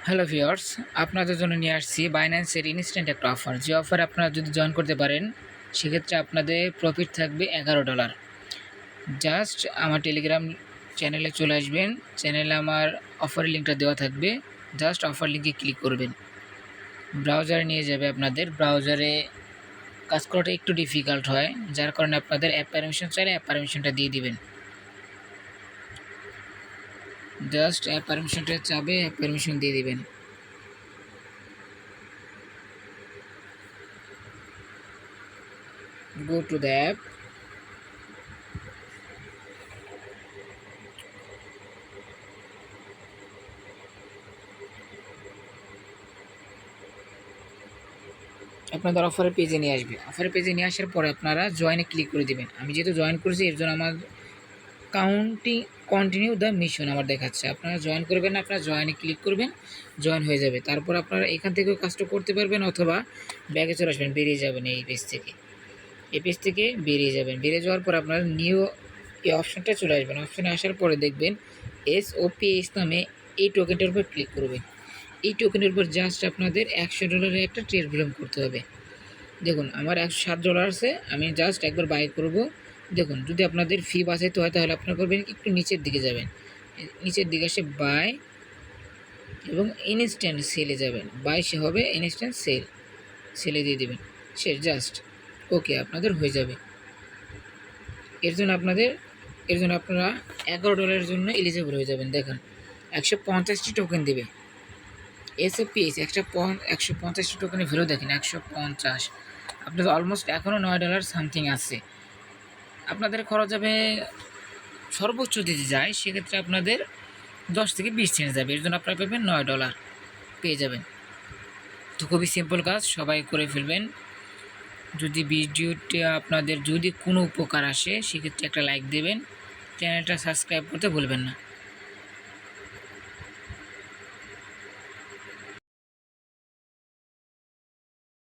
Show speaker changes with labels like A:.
A: Hello viewers, আপনাদের জন্য নিয়ে আসছি বাইন্যান্সের ইনস্ট্যান্ট একটা অফার। যে অফারে আপনারা যদি জয়েন করতে পারেন সেক্ষেত্রে আপনাদের প্রফিট থাকবে $11। জাস্ট আমার টেলিগ্রাম চ্যানেলে চলে আসবেন। চ্যানেলে আমার অফারের লিঙ্কটা দেওয়া থাকবে। জাস্ট অফার লিঙ্কে ক্লিক করবেন। ব্রাউজারে নিয়ে যাবে আপনাদের। ব্রাউজারে কাজ করাটা একটু ডিফিকাল্ট হয়, যার কারণে আপনাদের অ্যাপ পারমিশন চাইলে অ্যাপ পারমিশনটা দিয়ে দিবেন। জাস্ট অ্যাপ পারমিশনটা চাবে, অ্যাপ পারমিশন দিয়ে দিবেন। Go to the app. আপনাদের অফারের পেজে নিয়ে আসবে। অফারের পেজে নিয়ে আসার পরে আপনারা জয়েনে ক্লিক করে দেবেন। আমি যেহেতু জয়েন করেছি এর জন্য আমার কন্টিনিউ দ্য মিশন আমার দেখাচ্ছে। আপনারা জয়েন করবেন না, আপনারা জয়েনে ক্লিক করবেন, জয়েন হয়ে যাবে। তারপর আপনারা এখান থেকেও কাজটা করতে পারবেন অথবা ব্যাগে চলে আসবেন, বেরিয়ে যাবেন এই পেজ থেকে। এই পেজ থেকে বেরিয়ে যাবেন। বেরিয়ে যাওয়ার পর আপনারা নিউ এই অপশানটা চলে আসবেন। অপশানে আসার পরে দেখবেন SOPS নামে এই টোকেনটার উপর ক্লিক করবেন। এই টোকেনের উপর জাস্ট আপনাদের $100 একটা ট্রেড ক্লেম করতে হবে। দেখুন আমার $107 আছে, আমি জাস্ট একবার বাই করব। দেখুন যদি আপনাদের ফি বাঁচাইতে হয় তাহলে আপনারা করবেন একটু নিচের দিকে যাবেন, নিচের দিকে এসে বাই এবং ইনস্ট্যান্ট সেলে যাবেন। বাই সে হবে ইনস্ট্যান্ট সেলে দিয়ে দেবেন। সে জাস্ট ওকে আপনাদের হয়ে যাবে। এর জন্য আপনারা $11 জন্য এলিজিবল হয়ে যাবেন। দেখুন 150টি টোকেন দেবে। SOPS 150টি টোকেনের ভ্যালু দেখেন 150। আপনাদের অলমোস্ট এখনও $9 সামথিং আছে। আপনাদের খরচ যাবে সর্বোচ্চ যদি যায় সেক্ষেত্রে আপনাদের 10 থেকে 20 সেন্ট যাবে। এর জন্য আপনারা পাবেন $9 পেয়ে যাবেন। তো খুবই সিম্পল কাজ, সবাই করে ফেলবেন। যদি ভিডিওটা আপনাদের যদি কোনো উপকার আসে সেক্ষেত্রে একটা লাইক দেবেন, চ্যানেলটা সাবস্ক্রাইব করতে ভুলবেন না।